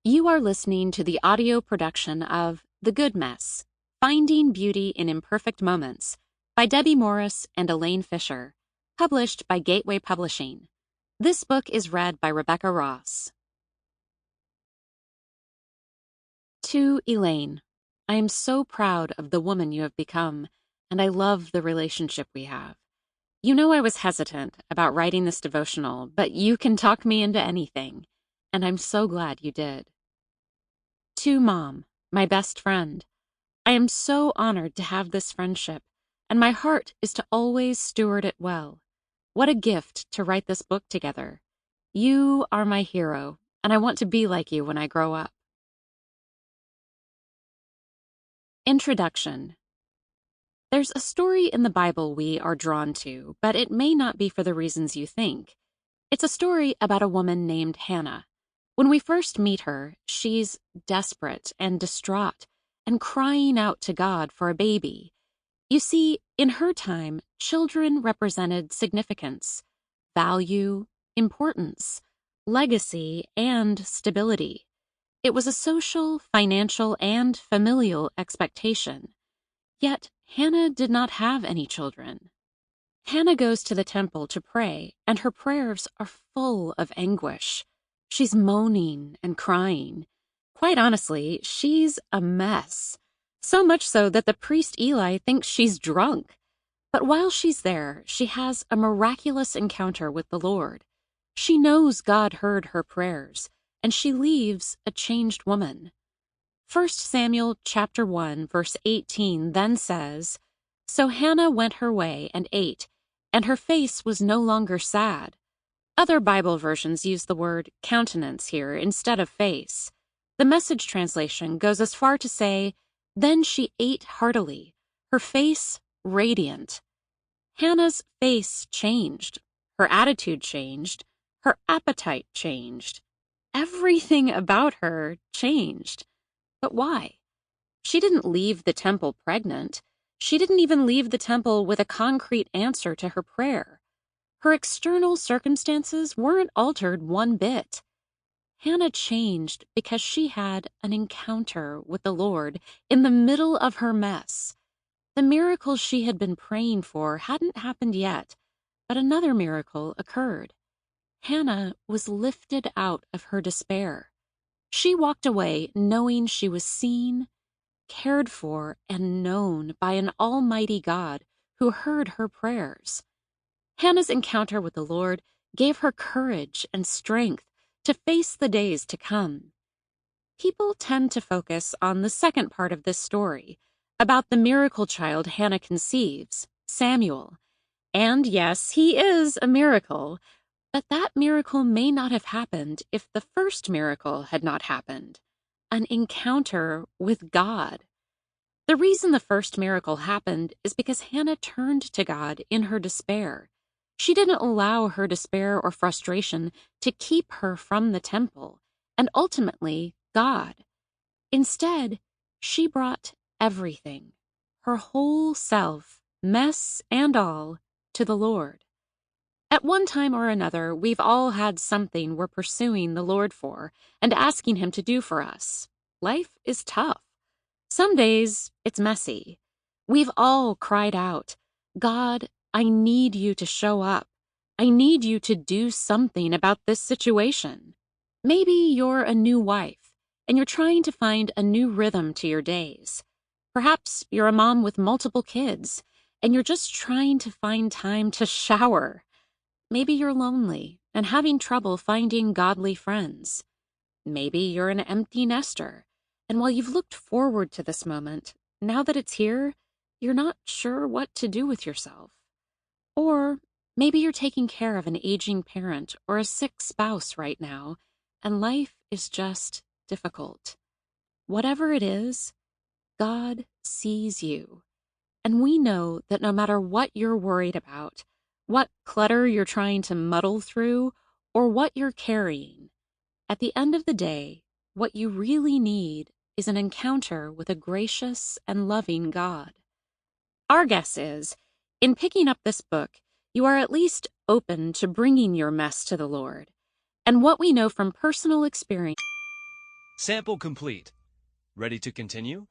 You are listening to the audio production of The Good Mess, Finding Beauty in Imperfect Moments by Debbie Morris and Elaine Fisher, published by Gateway Publishing. This book is read by Rebekkah Ross. To Elaine, I am so proud of the woman you have become, and I love the relationship we have. You know I was hesitant about writing this devotional, but you can talk me into anything, and I'm so glad you did. To Mom, my best friend, I am so honored to have this friendship, and my heart is to always steward it well. What a gift to write this book together. You are my hero, and I want to be like you when I grow up. Introduction. There's a story in the Bible we are drawn to, but it may not be for the reasons you think. It's a story about a woman named Hannah. When we first meet her, she's desperate and distraught and crying out to God for a baby. You see, in her time, children represented significance, value, importance, legacy, and stability. It was a social, financial, and familial expectation. Yet, Hannah did not have any children. Hannah goes to the temple to pray, and her prayers are full of anguish. She's moaning and crying. Quite honestly, she's a mess. So much so that the priest Eli thinks she's drunk. But while she's there, she has a miraculous encounter with the Lord. She knows God heard her prayers, and she leaves a changed woman. 1 Samuel chapter 1, verse 18 then says, "So Hannah went her way and ate, and her face was no longer sad." Other Bible versions use the word countenance here instead of face. The Message translation goes as far to say, "Then she ate heartily, her face radiant." Hannah's face changed, her attitude changed, her appetite changed. Everything about her changed. But why? She didn't leave the temple pregnant. She didn't even leave the temple with a concrete answer to her prayer. Her external circumstances weren't altered one bit. Hannah changed because she had an encounter with the Lord in the middle of her mess. The miracle she had been praying for hadn't happened yet, but another miracle occurred. Hannah was lifted out of her despair. She walked away knowing she was seen, cared for, and known by an almighty God who heard her prayers. Hannah's encounter with the Lord gave her courage and strength to face the days to come. People tend to focus on the second part of this story, about the miracle child Hannah conceives, Samuel. And yes, he is a miracle, but that miracle may not have happened if the first miracle had not happened, an encounter with God. The reason the first miracle happened is because Hannah turned to God in her despair. She didn't allow her despair or frustration to keep her from the temple, and ultimately, God. Instead, she brought everything, her whole self, mess and all, to the Lord. At one time or another, we've all had something we're pursuing the Lord for and asking Him to do for us. Life is tough. Some days, it's messy. We've all cried out, "God, I need you to show up. I need you to do something about this situation." Maybe you're a new wife, and you're trying to find a new rhythm to your days. Perhaps you're a mom with multiple kids, and you're just trying to find time to shower. Maybe you're lonely and having trouble finding godly friends. Maybe you're an empty nester, and while you've looked forward to this moment, now that it's here, you're not sure what to do with yourself. Or maybe you're taking care of an aging parent or a sick spouse right now, and life is just difficult. Whatever it is, God sees you. And we know that no matter what you're worried about, what clutter you're trying to muddle through, or what you're carrying, at the end of the day, what you really need is an encounter with a gracious and loving God. Our guess is, in picking up this book, you are at least open to bringing your mess to the Lord. And what we know from personal experience Sample complete. Ready to continue?